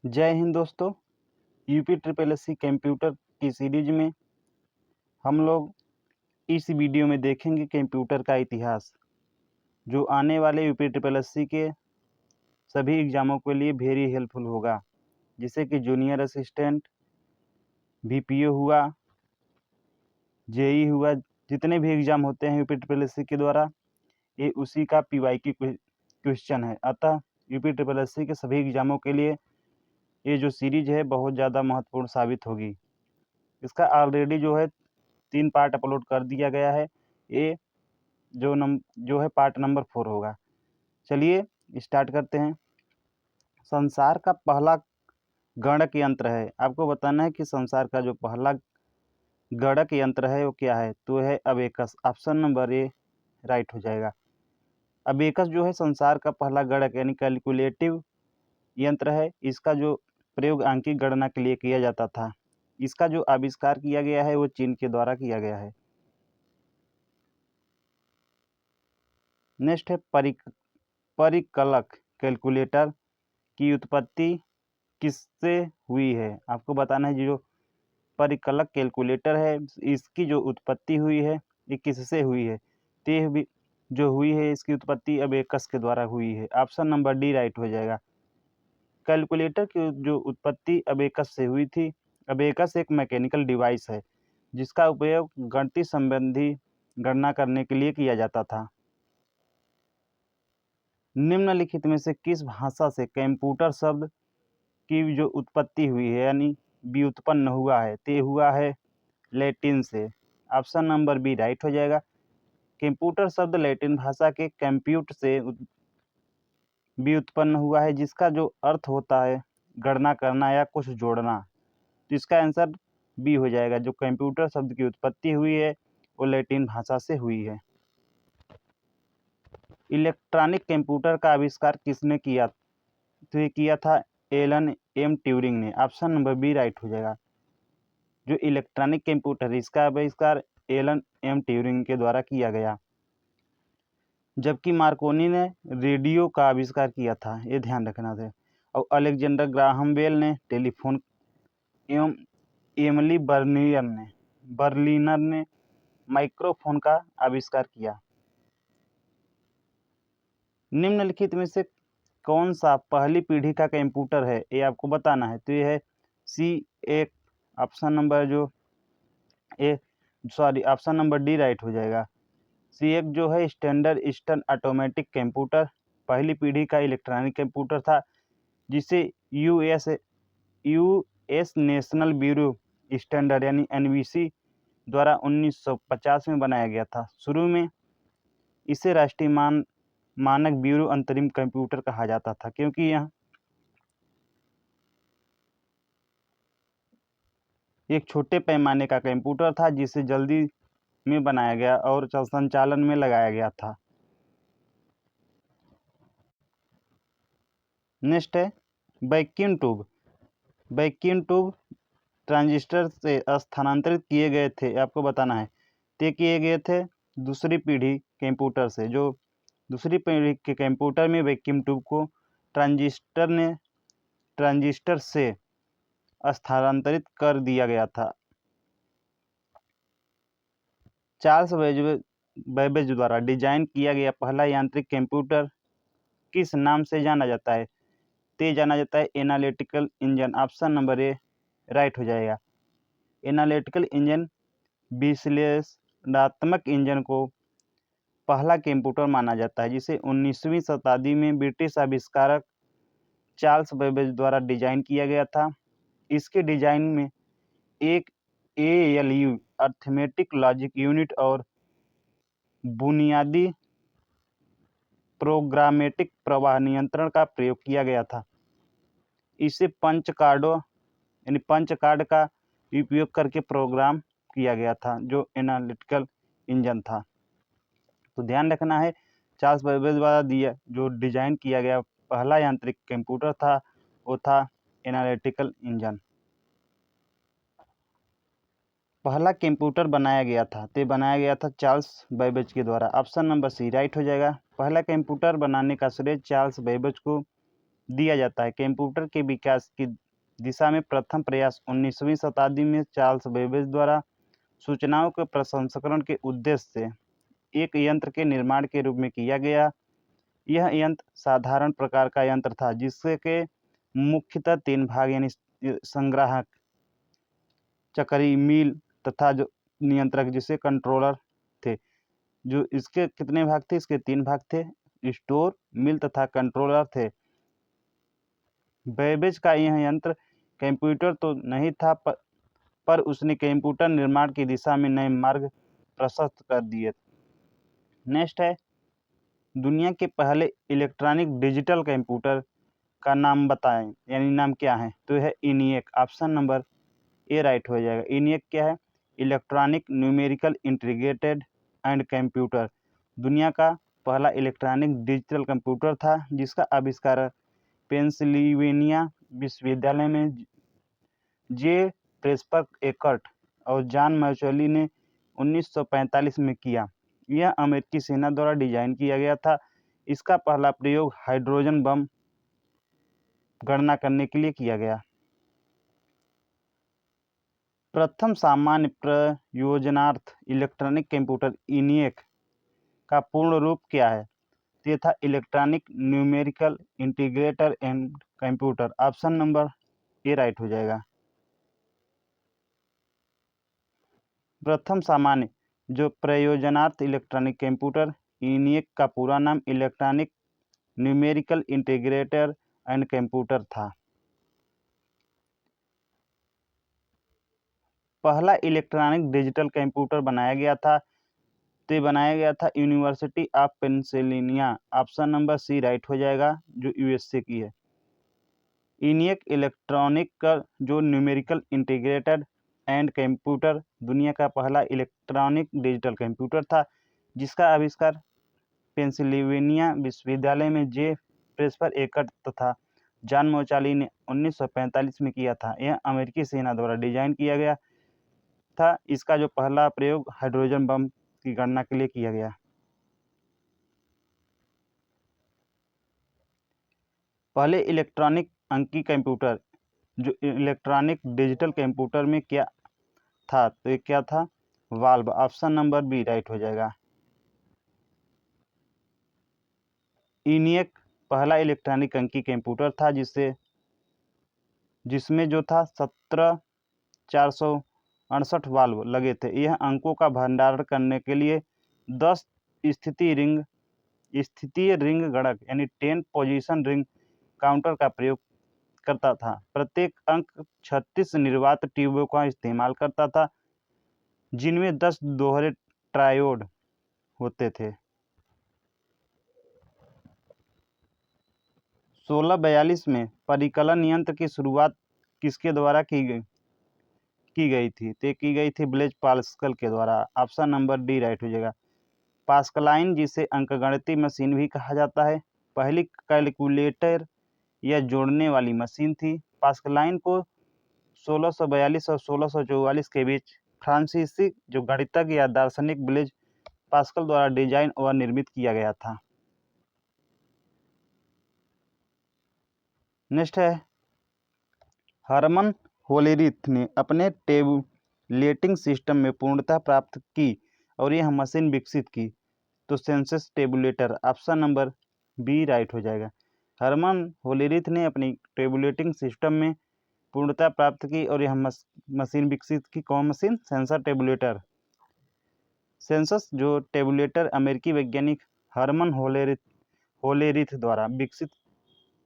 जय हिंद दोस्तों। UP triple S C computer की सीरीज में हम लोग इस वीडियो में देखेंगे कंप्यूटर का इतिहास, जो आने वाले यूपी ट्रिपल एस सी के सभी एग्ज़ामों के लिए वेरी हेल्पफुल होगा, जैसे कि जूनियर असिस्टेंट, बीपीओ हुआ, जेई हुआ। जितने भी एग्ज़ाम होते हैं यूपी ट्रिपल एस सी के द्वारा, ये उसी का पीवाईक्यू क्वेश्चन है। अतः यूपी ट्रिपल एस सी के सभी एग्ज़ामों के लिए ये जो सीरीज है बहुत ज़्यादा महत्वपूर्ण साबित होगी। इसका ऑलरेडी जो है 3 पार्ट अपलोड कर दिया गया है। ये जो है पार्ट नंबर 4 होगा। चलिए स्टार्ट करते हैं। संसार का पहला गणक यंत्र है। आपको बताना है कि संसार का जो पहला गणक यंत्र है वो क्या है, तो है abacus. Option number A right हो जाएगा। अबेकस जो है संसार का पहला गणक यानी कैलकुलेटिव यंत्र है। इसका जो प्रयोग अंकीय गणना के लिए किया जाता था। इसका जो आविष्कार किया गया है वो चीन के द्वारा किया गया है। नेक्स्ट है परिकलक कैलकुलेटर की उत्पत्ति किससे हुई है। आपको बताना है जो परिकलक कैलकुलेटर है इसकी जो उत्पत्ति हुई है ये किससे हुई है, तो यह भी जो हुई है इसकी उत्पत्ति अबेकस के द्वारा हुई है। ऑप्शन नंबर डी राइट हो जाएगा। कैलकुलेटर की जो उत्पत्ति अबेकस से हुई थी। अबेकस एक मैकेनिकल डिवाइस है जिसका उपयोग गणितीय संबंधी गणना करने के लिए किया जाता था। निम्नलिखित में से किस भाषा से कंप्यूटर शब्द की जो उत्पत्ति हुई है यानी व्युत्पन्न हुआ है, ते हुआ है लैटिन से। ऑप्शन नंबर बी राइट हो जाएगा। कंप्यूटर शब्द लैटिन भाषा के कंप्यूट से व्युत्पन्न हुआ है, जिसका जो अर्थ होता है गणना करना या कुछ जोड़ना। तो इसका आंसर बी हो जाएगा। जो कंप्यूटर शब्द की उत्पत्ति हुई है वो लैटिन भाषा से हुई है। इलेक्ट्रॉनिक कंप्यूटर का आविष्कार किसने किया, तो ये किया था एलन एम ट्यूरिंग ने। ऑप्शन नंबर बी राइट हो जाएगा। जो इलेक्ट्रॉनिक कंप्यूटर इसका आविष्कार एलन एम ट्यूरिंग के द्वारा किया गया, जबकि मार्कोनी ने रेडियो का आविष्कार किया था, ये ध्यान रखना था। और अलेक्जेंडर ग्राहम बेल ने टेलीफोन एवं एमिली बर्लिनर ने माइक्रोफोन का आविष्कार किया। निम्नलिखित में से कौन सा पहली पीढ़ी का कंप्यूटर है, ये आपको बताना है। तो ये है C1। Option number D right हो जाएगा। C1 जो है स्टैंडर्ड ईस्टर्न ऑटोमेटिक कंप्यूटर पहली पीढ़ी का इलेक्ट्रॉनिक कंप्यूटर था, जिसे यूएस नेशनल ब्यूरो स्टैंडर्ड यानी NBC द्वारा 1950 में बनाया गया था। शुरू में इसे राष्ट्रीय मानक ब्यूरो अंतरिम कंप्यूटर कहा जाता था, क्योंकि यह एक छोटे पैमाने का कंप्यूटर था जिसे जल्दी में बनाया गया और संचालन में लगाया गया था। नेक्स्ट है vacuum tube. Vacuum tube transistor से स्थानांतरित किए गए थे, आपको बताना है। ते किए गए थे दूसरी पीढ़ी कंप्यूटर से। जो दूसरी पीढ़ी के कंप्यूटर में वैक्यूम ट्यूब को ट्रांजिस्टर से स्थानांतरित कर दिया गया था। चार्ल्स बेबेज द्वारा डिजाइन किया गया पहला यांत्रिक कंप्यूटर किस नाम से जाना जाता है, ते जाना जाता है analytical engine. Option number A right हो जाएगा। एनालिटिकल इंजन विश्लेषणात्मक इंजन को पहला कंप्यूटर माना जाता है, जिसे 19वीं शताब्दी में ब्रिटिश आविष्कारक चार्ल्स बेबेज द्वारा डिजाइन किया गया था। इसके डिजाइन में एक ALU अर्थमेटिक लॉजिक यूनिट और बुनियादी प्रोग्रामेटिक प्रवाह नियंत्रण का प्रयोग किया गया था। इसे पंच कार्ड का उपयोग करके प्रोग्राम किया गया था, जो एनालिटिकल इंजन था। तो ध्यान रखना है, चार्ल्स बेबेज द्वारा जो डिजाइन किया गया पहला यांत्रिक कंप्यूटर था वो था एनालिटिकल इंजन। पहला कंप्यूटर बनाया गया था चार्ल्स बेबेज के द्वारा। ऑप्शन नंबर सी राइट हो जाएगा। पहला कंप्यूटर बनाने का श्रेय चार्ल्स बेबेज को दिया जाता है। कंप्यूटर के विकास की दिशा में प्रथम प्रयास 19वीं शताब्दी में चार्ल्स बेबेज द्वारा सूचनाओं के प्रसंस्करण के उद्देश्य से एक यंत्र के निर्माण के रूप में किया गया। यह यंत्र साधारण प्रकार का यंत्र था जिसके मुख्यतः 3 भाग यानी संग्राहक, चक्री, मील तथा जो नियंत्रक जिसे कंट्रोलर थे। जो इसके कितने भाग थे? इसके 3 भाग थे, स्टोर, मिल तथा कंट्रोलर थे। बेबेज का यह यंत्र कंप्यूटर तो नहीं था पर उसने कंप्यूटर निर्माण की दिशा में नए मार्ग प्रशस्त कर दिए। नेक्स्ट है, दुनिया के पहले इलेक्ट्रॉनिक डिजिटल कंप्यूटर का नाम बताएं, यानी नाम क्या है? तो यह ENIAC। Option number A right हो जाएगा। ENIAC क्या है? Electronic numerical integrated and computer दुनिया का पहला इलेक्ट्रॉनिक डिजिटल कंप्यूटर था जिसका आविष्कार पेंसिल्वेनिया विश्वविद्यालय में जे प्रेस्पर एकर्ट और जॉन मैचर्ली ने 1945 में किया। यह अमेरिकी सेना द्वारा डिजाइन किया गया था। इसका पहला प्रयोग हाइड्रोजन बम गणना करने के लिए किया गया। प्रथम सामान्य प्रयोजनार्थ इलेक्ट्रॉनिक कंप्यूटर ENIAC का पूर्ण रूप क्या है? तो ये था electronic numerical integrator and computer. Option number A right हो जाएगा। प्रथम सामान्य जो प्रयोजनार्थ इलेक्ट्रॉनिक कंप्यूटर ENIAC का पूरा नाम electronic numerical integrator and computer था। पहला इलेक्ट्रॉनिक डिजिटल कंप्यूटर बनाया गया था university of Pennsylvania. Option number C right हो जाएगा, जो USA की है। ENIAC इलेक्ट्रॉनिक का जो न्यूमेरिकल इंटीग्रेटेड एंड कंप्यूटर दुनिया का पहला इलेक्ट्रॉनिक डिजिटल कंप्यूटर था जिसका आविष्कार पेंसिल्वेनिया विश्वविद्यालय में जे प्रेस्पर एकर्ट तथा जॉन मैचर्ली ने 1945 में किया था। यह अमेरिकी सेना द्वारा डिजाइन किया गया था। इसका जो पहला प्रयोग हाइड्रोजन बम की गणना के लिए किया गया। पहले इलेक्ट्रॉनिक अंकीय कंप्यूटर जो इलेक्ट्रॉनिक डिजिटल कंप्यूटर में क्या था? तो ये क्या था? Valve. Option number B right हो जाएगा। ENIAC पहला इलेक्ट्रॉनिक अंकीय कंप्यूटर था जिसमें जो था 17,468 वाल्व लगे थे। यह अंकों का भंडारण करने के लिए 10 स्थितीय रिंग गणक यानी 10 पोजीशन रिंग काउंटर का प्रयोग करता था। प्रत्येक अंक 36 निर्वात ट्यूबों का इस्तेमाल करता था जिनमें 10 दोहरे ट्रायोड होते थे। 1642 में परिकलन यंत्र की शुरुआत किसके द्वारा की गई थी? तो की गई थी ब्लेज पास्कल के द्वारा। ऑप्शन नंबर डी राइट हो जाएगा। पास्कलाइन जिसे अंकगणितीय मशीन भी कहा जाता है, पहली कैलकुलेटर या जोड़ने वाली मशीन थी। पास्कलाइन को 1642 और 1644 के बीच फ्रांसीसी जो गणितज्ञ या दार्शनिक ब्लेज पास्कल द्वारा डिजाइन और निर्मित किया गया था। नेक्स्ट है, हरमन होलेरिथ ने अपने टेबुलेटिंग सिस्टम में पूर्णता प्राप्त की और यह मशीन विकसित की। तो census tabulator. Option number B right हो जाएगा। हरमन होलेरिथ ने अपनी टेबुलेटिंग सिस्टम में पूर्णता प्राप्त की और यह मशीन विकसित की। कौन मशीन? Sensor tabulator. सेंसस जो टेबुलेटर अमेरिकी वैज्ञानिक हरमन होलेरिथ द्वारा विकसित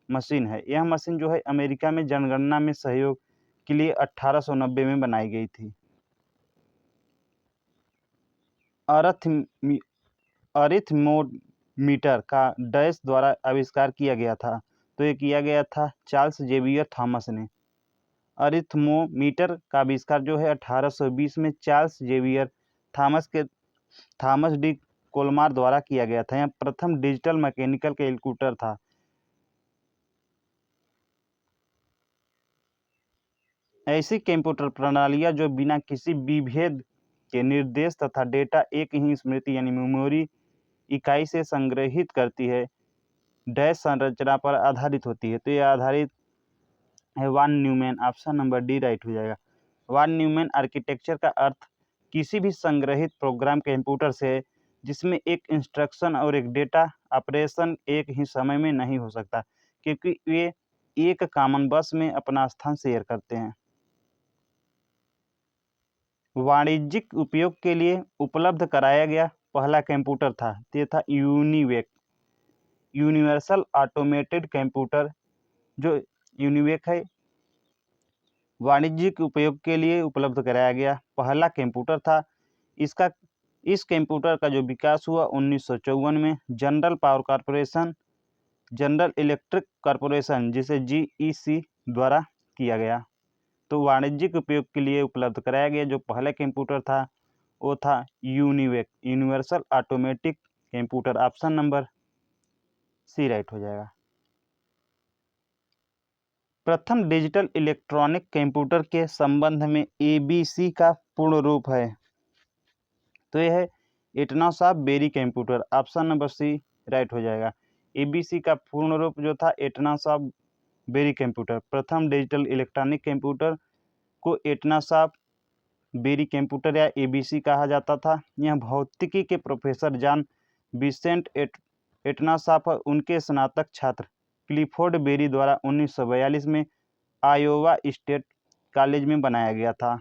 मशीन है। यह मशीन जो है अमेरिका में जनगणना में सहयोग के लिए 1890 में बनाई गई थी। अरिथमोमीटर का डैश द्वारा आविष्कार किया गया था। तो ये किया गया था चार्ल्स जेवियर थॉमस ने। अरिथमोमीटर का आविष्कार जो है 1820 में चार्ल्स जेवियर थॉमस डी कोलमार द्वारा किया गया था। यह प्रथम डिजिटल मैकेनिकल कैलकुलेटर था। ऐसी कंप्यूटर प्रणालियां जो बिना किसी विभेद के निर्देश तथा डेटा एक ही स्मृति यानी मेमोरी इकाई से संग्रहित करती है, डैश संरचना पर आधारित होती है। तो ये आधारित है Von Neumann, option number D right हो जाएगा। वान न्यूमैन आर्किटेक्चर का अर्थ किसी भी संग्रहित प्रोग्राम कंप्यूटर से जिसमें एक इंस्ट्रक्शन और एक डेटा ऑपरेशन एक ही समय में नहीं हो सकता, क्योंकि वे एक कॉमन बस में अपना स्थान शेयर करते हैं। वाणिज्यिक उपयोग के लिए उपलब्ध कराया गया पहला कंप्यूटर था, ये था यूनिवेक, यूनिवर्सल ऑटोमेटेड कंप्यूटर। जो यूनिवेक है, वाणिज्यिक उपयोग के लिए उपलब्ध कराया गया पहला कंप्यूटर था। इस कंप्यूटर का जो विकास हुआ 1954 में general power corporation, general electric corporation जिसे जीईसी द्वारा किया गया। तो वाणिज्यिक उपयोग के लिए उपलब्ध कराया गया जो पहला कंप्यूटर था वो था UNIVAC, universal automatic computer, option number C right हो जाएगा। प्रथम डिजिटल इलेक्ट्रॉनिक कंप्यूटर के संबंध में एबीसी का पूर्ण रूप है, तो यह है Atanasoff Berry computer, option number C right हो जाएगा। एबीसी का पूर्ण रूप जो था एटनासॉफ्ट बेरी कंप्यूटर। प्रथम डिजिटल इलेक्ट्रॉनिक कंप्यूटर को एटनासॉफ्ट बेरी कंप्यूटर या एबीसी कहा जाता था। यह भौतिकी के प्रोफेसर जॉन विसेंट एटनासॉफ्ट और उनके स्नातक छात्र क्लिफोर्ड बेरी द्वारा 1942 में आयोवा स्टेट कॉलेज में बनाया गया था,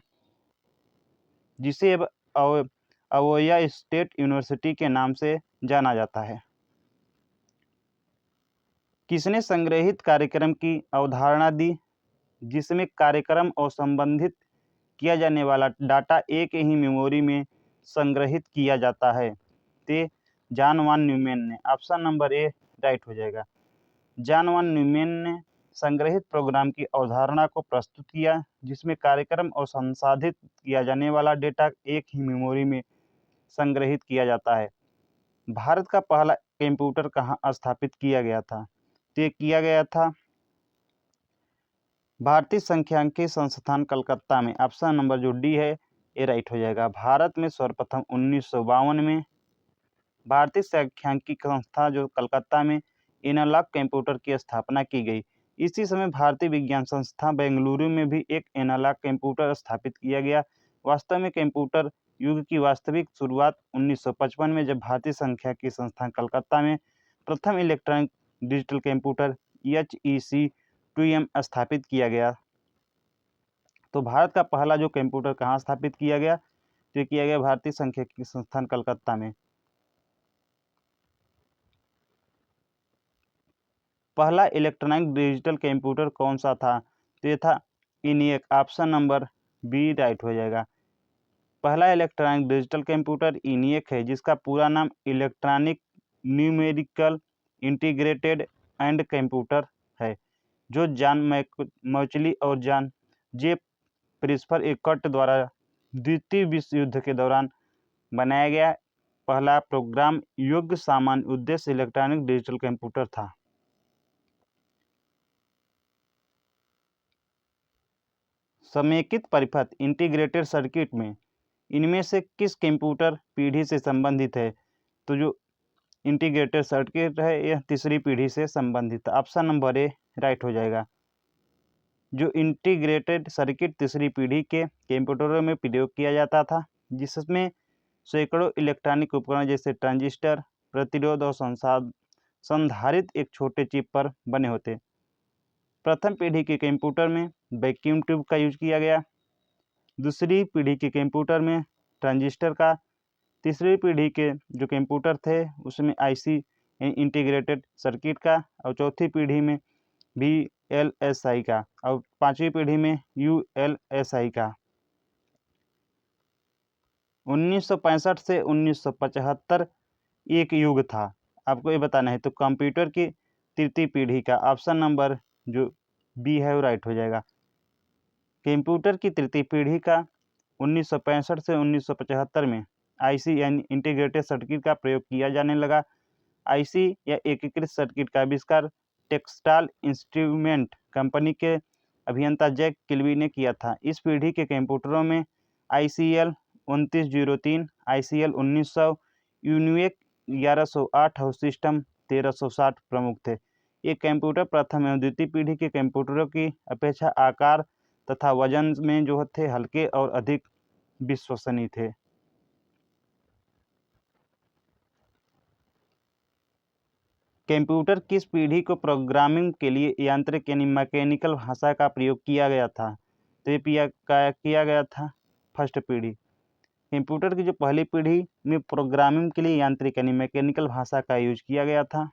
जिसे अब अवोया स्टेट यूनिवर्सिटी के नाम से जाना जाता है। किसने संग्रहित कार्यक्रम की अवधारणा दी, जिसमें कार्यक्रम और संबंधित किया जाने वाला डाटा एक ही मेमोरी में संग्रहित किया जाता है? ते जॉन वान न्यूमैन ने, ऑप्शन नंबर ए राइट हो जाएगा। जॉन वान न्यूमैन ने संग्रहित प्रोग्राम की अवधारणा को प्रस्तुत किया, जिसमें कार्यक्रम और संसाधित किया जाने वाला डेटा एक ही मेमोरी में संग्रहित किया जाता है। भारत का पहला कंप्यूटर कहाँ स्थापित किया गया था? तो ये किया गया था भारतीय सांख्यिकी संस्थान कलकत्ता में, ऑप्शन नंबर जो डी है ये राइट हो जाएगा। भारत में सर्वप्रथम 1952 में भारतीय सांख्यिकी संस्था जो कलकत्ता में एनालॉग कंप्यूटर की स्थापना की गई। इसी समय भारतीय विज्ञान संस्था बेंगलुरु में भी एक एनालॉग कंप्यूटर स्थापित किया गया। वास्तव में कंप्यूटर युग की वास्तविक शुरुआत 1955 में जब भारतीय सांख्यिकी संस्थान कलकत्ता में प्रथम इलेक्ट्रॉनिक डिजिटल कंप्यूटर HEC-2M स्थापित किया गया। तो भारत का पहला जो कंप्यूटर कहाँ स्थापित किया गया? तो ये किया गया भारतीय सांख्यिकी संस्थान कलकत्ता में। पहला इलेक्ट्रॉनिक डिजिटल कंप्यूटर कौन सा था? तो ये था ENIAC, option number B right हो जाएगा। पहला इलेक्ट्रॉनिक डिजिटल कंप्यूटर इनिएक है, जिसका पूरा नाम electronic numerical integrated and computer है, जो जॉन मैकमोचली और जॉन जे प्रिस्पर एकट द्वारा द्वितीय विश्व युद्ध के दौरान बनाया गया पहला प्रोग्राम योग्य सामान्य उद्देश्य इलेक्ट्रॉनिक डिजिटल कंप्यूटर था। समेकित परिपथ इंटीग्रेटेड सर्किट में इनमें से किस कंप्यूटर पीढ़ी से संबंधित है? तो जो इंटीग्रेटेड सर्किट है यह तीसरी पीढ़ी से संबंधित है, ऑप्शन नंबर ए राइट हो जाएगा। जो इंटीग्रेटेड सर्किट तीसरी पीढ़ी के कंप्यूटरों में प्रयोग किया जाता था, जिसमें सैकड़ों इलेक्ट्रॉनिक उपकरण जैसे ट्रांजिस्टर, प्रतिरोध और संधारित्र एक छोटे चिप पर बने होते। प्रथम पीढ़ी के कंप्यूटर में वैक्यूम ट्यूब का यूज किया गया, दूसरी पीढ़ी के कंप्यूटर में ट्रांजिस्टर का, तीसरी पीढ़ी के जो कंप्यूटर थे उसमें आईसी इंटीग्रेटेड सर्किट का, और चौथी पीढ़ी में VLSI का, और पांचवी पीढ़ी में ULSI का। 1965 से 1975 एक युग था, आपको ये बताना है। तो कंप्यूटर की तृतीय पीढ़ी का ऑप्शन नंबर जो बी है वो राइट हो जाएगा। कंप्यूटर की तृतीय पीढ़ी का 1965 से 1975 में आईसी यानी इंटीग्रेटेड सर्किट का प्रयोग किया जाने लगा। आईसी या एकीकृत सर्किट का आविष्कार टेक्सटाइल इंस्ट्रूमेंट कंपनी के अभियंता जैक किल्बी ने किया था। इस पीढ़ी के कंप्यूटरों में ICL 2903, ICL 1900, यूनिवेक 1108 और सिस्टम 1360 प्रमुख थे। ये कंप्यूटर प्रथम एवं द्वितीय पीढ़ी के कंप्यूटरों की अपेक्षा आकार तथा वजन में जो थे हल्के और अधिक विश्वसनीय थे। कंप्यूटर किस पीढ़ी को प्रोग्रामिंग के लिए यांत्रिक यानी मैकेनिकल भाषा का प्रयोग किया गया था? तो ये किया गया था फर्स्ट पीढ़ी। कंप्यूटर की जो पहली पीढ़ी में प्रोग्रामिंग के लिए यांत्रिक यानी मैकेनिकल भाषा का यूज किया गया था।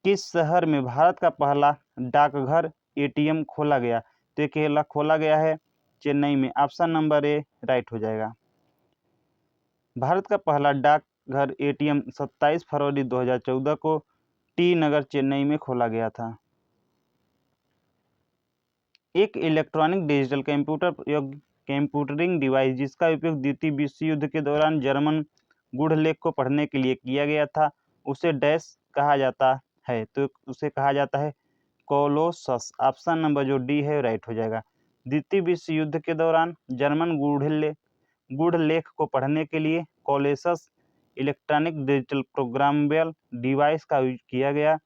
किस शहर में भारत का पहला डाकघर एटीएम खोला गया? तो ये खोला गया है चेन्नई में। ऑप्शन नंबर ए राइट हो जाएगा। भारत का पहला डाकघर एटीएम 27 फरवरी 2014 को टी नगर चेन्नई में खोला गया था। एक इलेक्ट्रॉनिक डिजिटल कंप्यूटरिंग डिवाइस जिसका उपयोग द्वितीय विश्व युद्ध के दौरान जर्मन गूढ़लेख को पढ़ने के लिए किया गया था, उसे डैश कहा जाता है? तो उसे कहा जाता है कोलोसस। ऑप्शन नंबर जो डी है राइट हो जाएगा। द्वितीय विश्व युद्ध के दौरान जर्मन गूढ़लेख को पढ़ने के लिए Colossus electronic digital programmable device का यूज किया गया।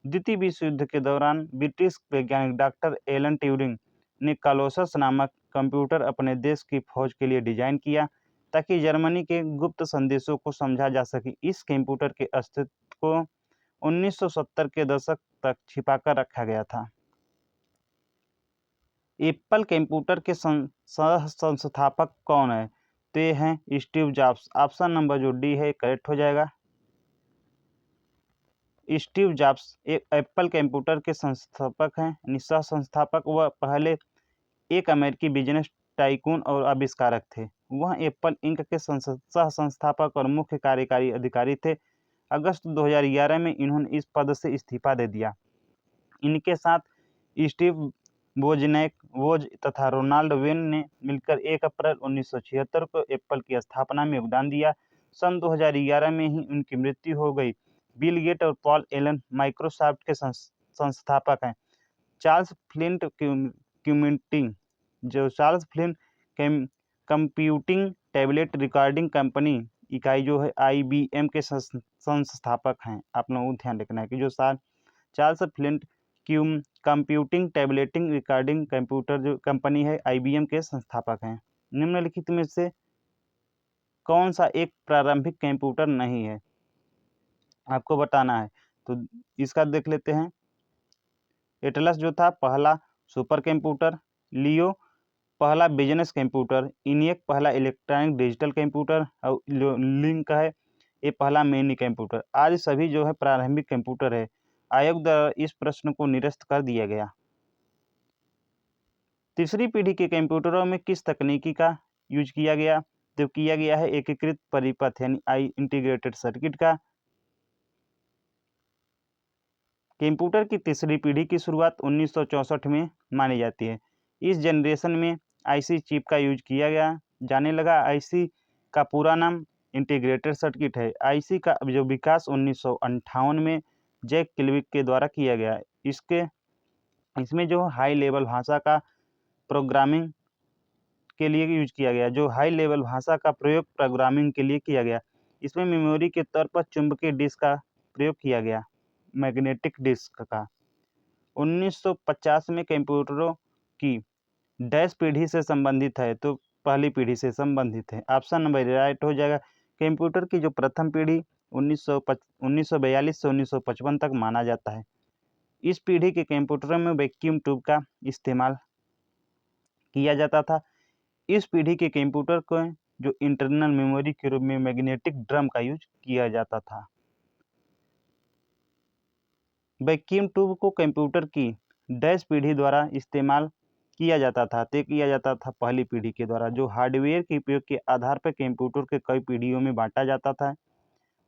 द्वितीय विश्व युद्ध के दौरान ब्रिटिश वैज्ञानिक डॉक्टर एलन ट्यूरिंग ने कोलोसस नामक कंप्यूटर अपने देश की फौज के लिए डिजाइन किया ताकि जर्मनी के गुप्त संदेशों को समझा जा सके। इस कंप्यूटर के अस्तित्व को 1970 के दशक तक छिपाकर रखा गया था। एप्पल कंप्यूटर के सह संस्थापक कौन है? तो ये हैं स्टीव जॉब्स। ऑप्शन नंबर जो डी है करेक्ट हो जाएगा। स्टीव जॉब्स एक एप्पल कंप्यूटर के संस्थापक हैं, यानी सह संस्थापक। वह पहले एक अमेरिकी बिजनेस टाइकून और आविष्कारक थे। वह एप्पल इंक के सह संस्थापक और मुख्य कार्यकारी अधिकारी थे। अगस्त 2011 में इन्होंने इस पद से इस्तीफा दे दिया। इनके साथ स्टीव वोज तथा रोनाल्ड वेन ने मिलकर 1 अप्रैल 1976 को एप्पल की स्थापना में योगदान दिया। सन 2011 में ही उनकी मृत्यु हो गई। बिल गेट और पॉल एलन माइक्रोसॉफ्ट के संस्थापक हैं। Charles flint computing tablet recording company इकाई जो है IBM के संस्थापक हैं। आप लोगों को ध्यान रखना है कि जो Charles flint computing tableting recording computer जो कंपनी है IBM के संस्थापक हैं। निम्नलिखित में से कौन सा एक प्रारंभिक कंप्यूटर नहीं है? आपको बताना है। तो इसका देख लेते हैं। एटलस जो था पहला सुपर कंप्यूटर, लियो पहला बिजनेस कंप्यूटर, इनियक पहला इलेक्ट्रॉनिक डिजिटल कंप्यूटर और लिंक है ये पहला मिनी कंप्यूटर। आज सभी जो है प्रारंभिक कंप्यूटर है। आयोग द्वारा इस प्रश्न को निरस्त कर दिया गया। तीसरी पीढ़ी के कंप्यूटरों में किस तकनीकी का यूज किया गया? तो किया गया है एकीकृत परिपथ यानी इंटीग्रेटेड सर्किट का। कंप्यूटर की तीसरी पीढ़ी की शुरुआत 1964 में मानी जाती है। इस जनरेशन में IC चिप का यूज किया गया जाने लगा। IC का पूरा नाम इंटीग्रेटेड सर्किट है। IC का जो विकास 1958 में जैक किल्विक के द्वारा किया गया। इसमें जो हाई लेवल भाषा का प्रोग्रामिंग के लिए यूज किया गया, जो हाई लेवल भाषा का प्रयोग प्रोग्रामिंग के लिए किया गया। इसमें मेमोरी के तौर पर चुंबकीय डिस्क का प्रयोग किया गया, मैग्नेटिक डिस्क का। 1950 में कंप्यूटरों की डैश पीढ़ी से संबंधित है? तो पहली पीढ़ी से संबंधित है। ऑप्शन नंबर राइट हो जाएगा। कंप्यूटर की जो प्रथम पीढ़ी 1942 से 1955 तक माना जाता है। इस पीढ़ी के कंप्यूटरों में वैक्यूम ट्यूब का इस्तेमाल किया जाता था। इस पीढ़ी के कंप्यूटर को जो इंटरनल मेमोरी के रूप में मैग्नेटिक ड्रम का यूज किया जाता था। वैक्यूम ट्यूब को कंप्यूटर की डैश पीढ़ी द्वारा इस्तेमाल किया जाता था। तय किया जाता था पहली पीढ़ी के द्वारा, जो हार्डवेयर के उपयोग के आधार पर कंप्यूटर के कई पीढ़ियों में बांटा जाता था।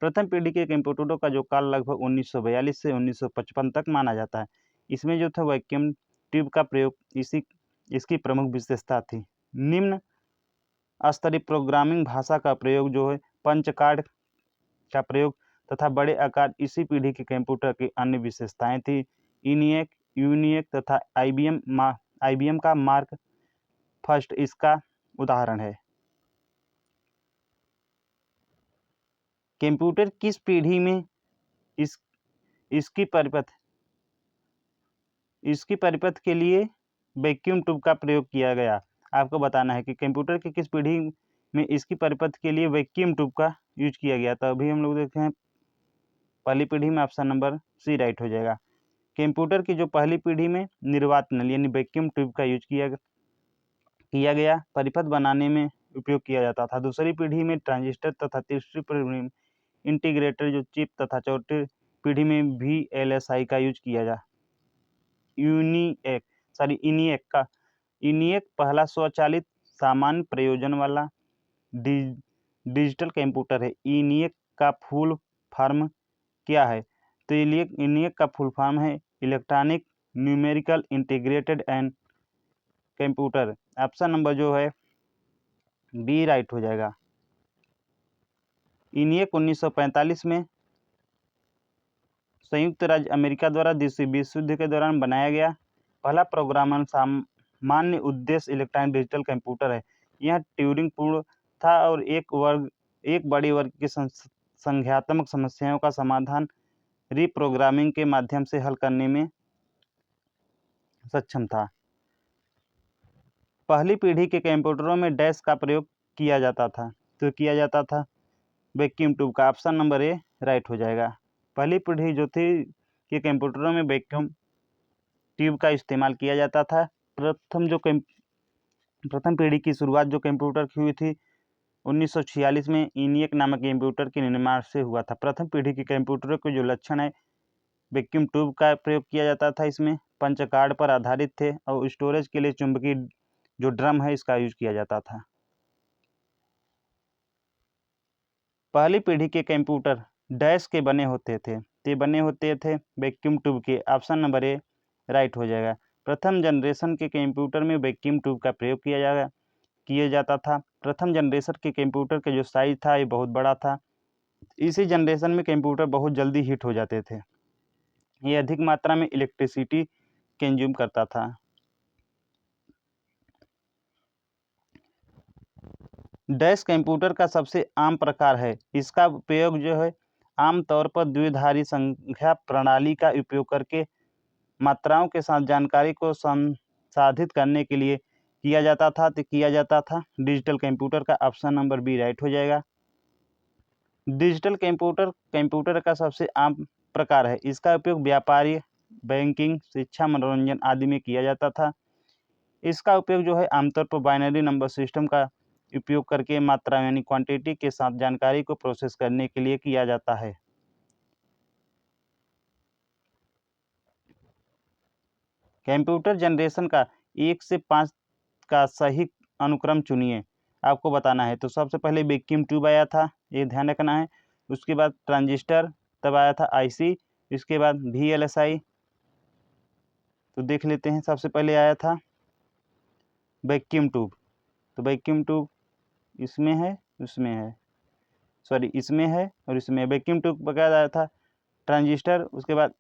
प्रथम पीढ़ी के कंप्यूटरों का जो काल लगभग 1942 से 1955 तक माना जाता है। इसमें जो था वैक्यूम ट्यूब का प्रयोग इसकी प्रमुख विशेषता थी। निम्न स्तरीय प्रोग्रामिंग भाषा का प्रयोग जो है पंच कार्ड का प्रयोग तथा बड़े आकार इसी पीढ़ी के कंप्यूटर की अन्य विशेषताएं थी। इनियक, यूनियक तथा IBM का मार्क फर्स्ट इसका उदाहरण है। कंप्यूटर किस पीढ़ी में इसकी परिपथ के लिए वैक्यूम ट्यूब का प्रयोग किया गया। आपको बताना है कि कंप्यूटर की किस पीढ़ी में इसकी परिपथ के लिए वैक्यूम ट्यूब का यूज किया गया। तो अभी हम लोग देखते हैं पहली पीढ़ी में ऑप्शन नंबर सी राइट हो जाएगा। कंप्यूटर की जो पहली पीढ़ी में निर्वात नल यानी वैक्यूम ट्यूब का यूज किया गया परिपथ बनाने में उपयोग किया जाता था। दूसरी पीढ़ी में ट्रांजिस्टर तथा तीसरी पीढ़ी में इंटीग्रेटर जो चिप तथा चौथी पीढ़ी में VLSI का यूज किया जा इनिएक पहला स्वचालित सामान्य प्रयोजन वाला डिजिटल कंप्यूटर है। इनिएक का फुल फॉर्म क्या है? तो इनिएक का फुल फॉर्म है electronic numerical integrated and computer. Option number जो है बी राइट हो जाएगा। इनिएक 1945 में संयुक्त राज्य अमेरिका द्वारा द्वितीय विश्व युद्ध के दौरान बनाया गया पहला प्रोग्रामर सामान्य उद्देश्य इलेक्ट्रॉनिक डिजिटल कंप्यूटर है। यह ट्यूरिंग पूर्ण था और एक बड़ी वर्ग की संख्यात्मक समस्याओं का समाधान रीप्रोग्रामिंग के माध्यम से हल करने में सक्षम था। पहली पीढ़ी के कंप्यूटरों में डैश का प्रयोग किया जाता था वैक्यूम ट्यूब का। ऑप्शन नंबर ए राइट हो जाएगा। पहली पीढ़ी जो थी कि कंप्यूटरों में वैक्यूम ट्यूब का इस्तेमाल किया जाता था। प्रथम पीढ़ी की शुरुआत जो कंप्यूटर की हुई थी 1946 में इनिएक नामक कंप्यूटर के निर्माण से हुआ था। प्रथम पीढ़ी के कंप्यूटरों के जो लक्षण है वैक्यूम ट्यूब का प्रयोग किया जाता था। इसमें पंच कार्ड पर आधारित थे और स्टोरेज के लिए चुंबकीय जो ड्रम है इसका यूज किया जाता था। पहली पीढ़ी के कंप्यूटर डैश के बने होते थे वैक्यूम ट्यूब के। ऑप्शन नंबर ए राइट हो जाएगा। प्रथम जनरेशन के कंप्यूटर में वैक्यूम ट्यूब का प्रयोग किया जाता था। प्रथम जनरेशन के कंप्यूटर के जो साइज था ये बहुत बड़ा था। इसी जनरेशन में कंप्यूटर बहुत जल्दी हीट हो जाते थे। ये अधिक मात्रा में इलेक्ट्रिसिटी कंज्यूम करता था। डैश कंप्यूटर का सबसे आम प्रकार है। इसका उपयोग जो है आमतौर पर द्विधारी संख्या प्रणाली का उपयोग करके मात्राओं के साथ जानकारी को संसाधित करने के लिए किया जाता था। डिजिटल कंप्यूटर का ऑप्शन नंबर बी राइट हो जाएगा। डिजिटल कंप्यूटर का सबसे आम प्रकार है। इसका उपयोग व्यापारी, बैंकिंग, शिक्षा, मनोरंजन आदि में किया जाता था। इसका उपयोग जो है आमतौर पर बाइनरी नंबर सिस्टम का उपयोग करके मात्रा यानी क्वांटिटी के साथ जानकारी को प्रोसेस करने के लिए किया जाता है। कंप्यूटर जनरेशन का 1 से 5 का सही अनुक्रम चुनिए। आपको बताना है। तो सबसे पहले वैक्यूम ट्यूब आया था, ये ध्यान रखना है। उसके बाद ट्रांजिस्टर, तब आया था आईसी, इसके बाद VLSI। तो देख लेते हैं। सबसे पहले आया था वैक्यूम ट्यूब। तो वैक्यूम ट्यूब इसमें है और इसमें वैक्यूम ट्यूब बगैर आया था ट्रांजिस्टर, उसके बाद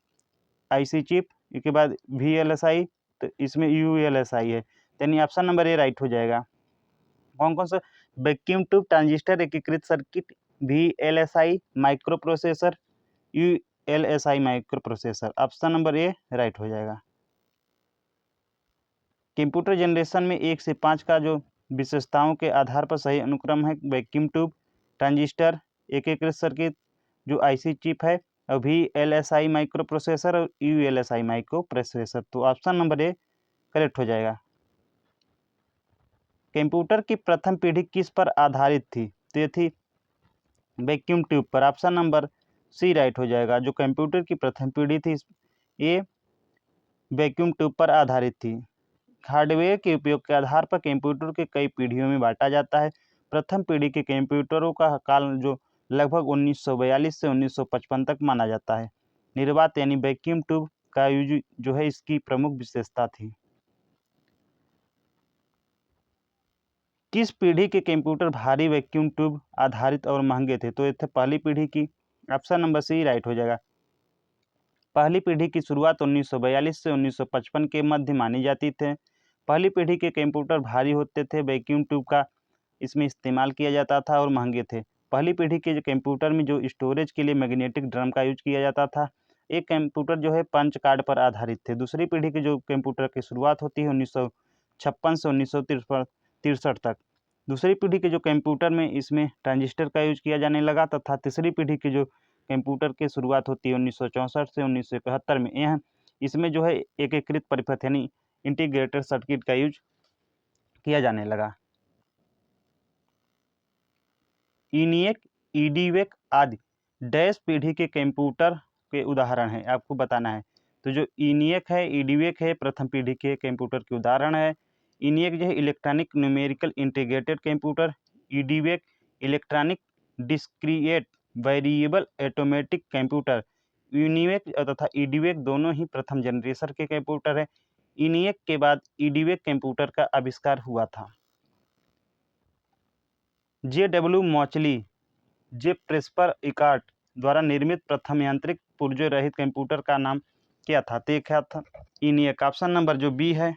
आईसी चिप, इसके बाद VLSI, तो इसमें ULSI है। यानी ऑप्शन नंबर ए राइट हो जाएगा। कौन कौन सा? वैक्यूम ट्यूब, ट्रांजिस्टर, एकीकृत circuit, VLSI micro processor, ULSI micro processor. Option number A right हो जाएगा। कंप्यूटर जनरेशन में 1 से 5 का जो विशेषताओं के आधार पर सही अनुक्रम है वैक्यूम ट्यूब, ट्रांजिस्टर, एकीकृत सर्किट जो आईसी चिप है, और VLSI माइक्रो प्रोसेसर और ULSI माइक्रो प्रोसेसर। तो ऑप्शन नंबर ए करेक्ट हो जाएगा। कंप्यूटर की प्रथम पीढ़ी किस पर आधारित थी? तो ये थी वैक्यूम ट्यूब पर। ऑप्शन नंबर सी राइट हो जाएगा। जो कंप्यूटर की प्रथम पीढ़ी थी ये वैक्यूम ट्यूब पर आधारित थी। हार्डवेयर के उपयोग के आधार पर कंप्यूटर के कई पीढ़ियों में बांटा जाता है। प्रथम पीढ़ी के कंप्यूटरों का काल जो लगभग 1942 से 1955 तक माना जाता है। निर्वात यानी वैक्यूम ट्यूब का यूज जो है इसकी प्रमुख विशेषता थी। किस पीढ़ी के कंप्यूटर भारी वैक्यूम ट्यूब आधारित और महंगे थे? तो ये थे पहली पीढ़ी की। ऑप्शन नंबर सी राइट हो जाएगा। पहली पीढ़ी की शुरुआत 1942 से 1955 के मध्य मानी जाती थे। पहली पीढ़ी के कंप्यूटर भारी होते थे, वैक्यूम ट्यूब का इसमें इस्तेमाल किया जाता था और महंगे थे। पहली पीढ़ी के जो कंप्यूटर में जो स्टोरेज के लिए मैग्नेटिक ड्रम का यूज किया जाता था। एक कंप्यूटर जो है पंच कार्ड पर आधारित थे। दूसरी पीढ़ी के जो कंप्यूटर की शुरुआत होती है 1956 से 1963 तक। दूसरी पीढ़ी के जो कंप्यूटर में इसमें ट्रांजिस्टर का यूज किया जाने लगा तथा तीसरी पीढ़ी की जो कंप्यूटर की शुरुआत होती है 1964 से 1971 में। यह इसमें जो है एकीकृत परिपथ यानी इंटीग्रेटेड सर्किट का यूज किया जाने लगा। ENIAC, EDVAC आदि डैश पीढ़ी के कंप्यूटर के उदाहरण हैं, आपको बताना है। तो जो ENIAC है, EDVAC है, प्रथम पीढ़ी के कंप्यूटर के उदाहरण है। ENIAC जो है electronic numerical integrated computer, EDVAC electronic discrete variable automatic computer. ENIAC तथा EDVAC दोनों ही प्रथम जनरेशन के कंप्यूटर है। ENIAC के बाद EDVAC कंप्यूटर का आविष्कार हुआ था। JW मॉचली, जे प्रेस्पर इकार्ट द्वारा निर्मित प्रथम यांत्रिक पुर्जों रहित कंप्यूटर का नाम क्या था? तो क्या था? ENIAC। ऑप्शन नंबर जो बी है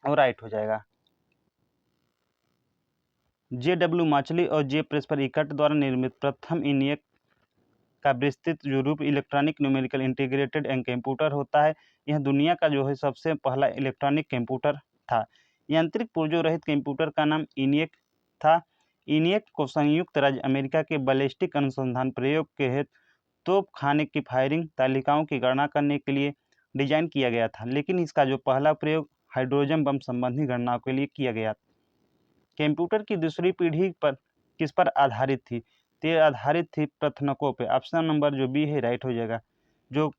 वो राइट हो जाएगा। JW मॉचली और जे प्रेस्पर इकार्ट द्वारा निर्मित प्रथम ENIAC का विस्तृत जो रूप electronic numerical integrated and computer होता है। यह दुनिया का जो है सबसे पहला इलेक्ट्रॉनिक कंप्यूटर था। यांत्रिक पुर्जों रहित कंप्यूटर का नाम ENIAC था। ENIAC को संयुक्त राज्य अमेरिका के बैलिस्टिक अनुसंधान प्रयोग के हेतु तोप खाने की फायरिंग तालिकाओं की गणना करने के लिए डिजाइन किया गया था, लेकिन इसका जो पहला प्रयोग हाइड्रोजन बम संबंधी गणनाओं के लिए किया गया। कंप्यूटर की दूसरी पीढ़ी पर किस पर आधारित थी? तो आधारित थी प्रथनकों पे। ऑप्शन नंबर जो बी है राइट हो जाएगा। जो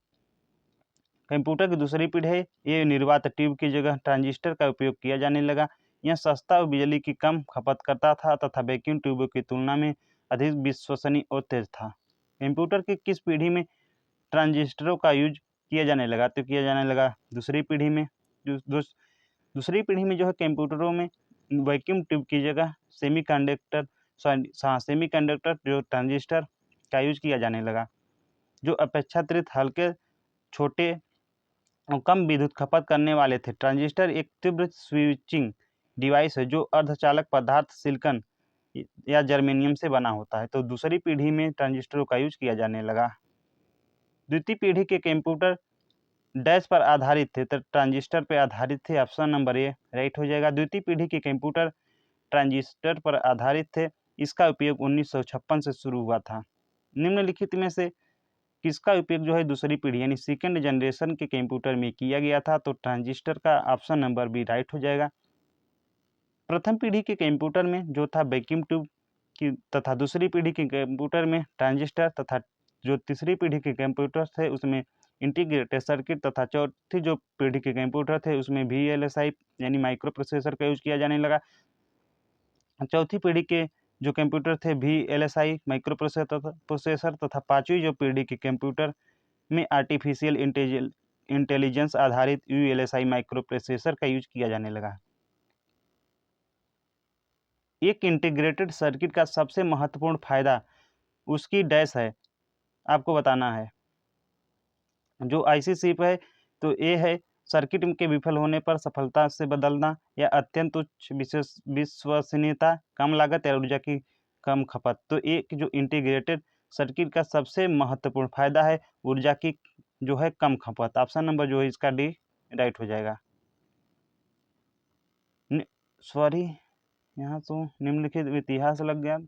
कंप्यूटर की दूसरी पीढ़ी है ये निर्वात ट्यूब की जगह ट्रांजिस्टर का उपयोग किया जाने लगा। यह सस्ता और बिजली की कम खपत करता था तथा वैक्यूम ट्यूबों की तुलना में अधिक विश्वसनीय और तेज था। कंप्यूटर की किस पीढ़ी में ट्रांजिस्टरों का यूज किया जाने लगा? तो किया जाने लगा दूसरी पीढ़ी में। दूसरी पीढ़ी में जो है कंप्यूटरों में वैक्यूम ट्यूब की जगह सेमीकंडक्टर जो ट्रांजिस्टर का यूज किया जाने लगा, जो अपेक्षाकृत हल्के, छोटे और कम विद्युत खपत करने वाले थे। ट्रांजिस्टर एक तीव्र स्विचिंग डिवाइस है जो अर्धचालक पदार्थ सिलिकॉन या जर्मेनियम से बना होता है। तो दूसरी पीढ़ी में ट्रांजिस्टरों का यूज किया जाने लगा। द्वितीय पीढ़ी के कंप्यूटर डैश पर आधारित थे तो ट्रांजिस्टर पर आधारित थे। ऑप्शन नंबर ए राइट हो जाएगा। द्वितीय पीढ़ी के कंप्यूटर ट्रांजिस्टर पर आधारित थे। इसका उपयोग 1956 से शुरू हुआ था। निम्नलिखित में से किसका उपयोग जो है दूसरी पीढ़ी यानी सेकेंड जनरेशन के कंप्यूटर में किया गया था? तो ट्रांजिस्टर का ऑप्शन नंबर बी राइट हो जाएगा। प्रथम पीढ़ी के कंप्यूटर में जो था वैक्यूम ट्यूब की तथा दूसरी पीढ़ी के कंप्यूटर में ट्रांजिस्टर तथा जो तीसरी पीढ़ी के कंप्यूटर थे उसमें इंटीग्रेटेड सर्किट तथा चौथी जो पीढ़ी के कंप्यूटर थे उसमें VLSI यानी माइक्रो प्रोसेसर का यूज किया जाने लगा। चौथी पीढ़ी के जो कंप्यूटर थे VLSI माइक्रो प्रोसेसर तथा पांचवी जो पीढ़ी के कंप्यूटर में आर्टिफिशियल इंटेलिजेंस आधारित ULSI माइक्रो प्रोसेसर का यूज किया जाने लगा। एक इंटीग्रेटेड सर्किट का सबसे महत्वपूर्ण फायदा उसकी डैश है, आपको बताना है। जो IC चिप है तो ए है सर्किट के विफल होने पर सफलता से बदलना या अत्यंत उच्च विश्वसनीयता, कम लागत या ऊर्जा की कम खपत। तो एक जो इंटीग्रेटेड सर्किट का सबसे महत्वपूर्ण फायदा है ऊर्जा की जो है कम खपत। ऑप्शन नंबर जो है इसका डी राइट हो जाएगा। सॉरी यहाँ तो निम्नलिखित इतिहास लग गया।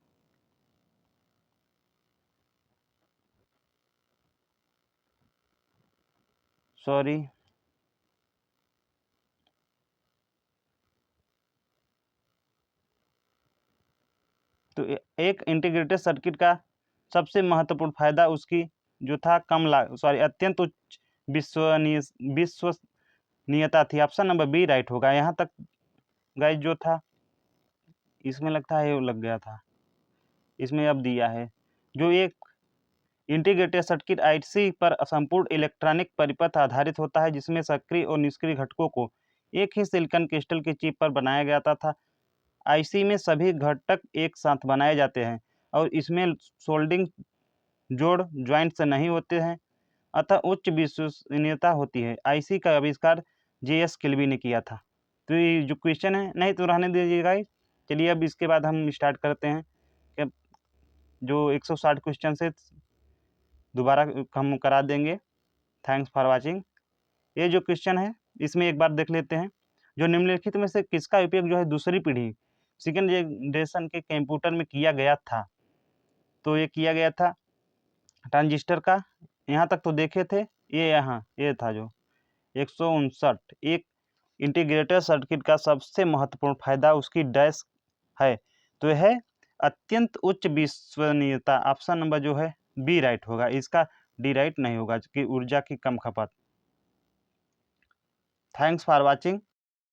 सॉरी तो एक इंटीग्रेटेड सर्किट का सबसे महत्वपूर्ण फायदा उसकी जो था अत्यंत उच्च विश्वसनीयता थी। ऑप्शन नंबर बी राइट होगा। यहाँ तक गाइस जो था इसमें लगता है लग गया था, इसमें अब दिया है। जो एक इंटीग्रेटेड सर्किट IC पर संपूर्ण इलेक्ट्रॉनिक परिपथ आधारित होता है जिसमें सक्रिय और निष्क्रिय घटकों को एक ही सिलिकॉन क्रिस्टल की चिप पर बनाया गया था। IC में सभी घटक एक साथ बनाए जाते हैं और इसमें सोल्डिंग जोड़ ज्वाइंट से नहीं होते हैं, अतः उच्च विश्वसनीयता होती है। IC का आविष्कार JS किल्बी ने किया था। तो ये जो क्वेश्चन है नहीं तो रहने दीजिएगा। चलिए अब इसके बाद हम स्टार्ट करते हैं कि जो 160 क्वेश्चन से दोबारा हम करा देंगे। Thanks for watching. ये जो क्वेश्चन है इसमें एक बार देख लेते हैं, जो निम्नलिखित में से किसका उपयोग जो है दूसरी पीढ़ी सेकेंड जनरेशन के कंप्यूटर में किया गया था। तो ये किया गया था ट्रांजिस्टर का, यहाँ तक तो देखे थे। ये था जो 159। एक इंटीग्रेटेड सर्किट का सबसे महत्वपूर्ण फायदा उसकी डैश है, तो यह है अत्यंत उच्च विश्वसनीयता। ऑप्शन नंबर जो है बी राइट होगा, इसका डी राइट नहीं होगा कि ऊर्जा की कम खपत। Thanks for watching.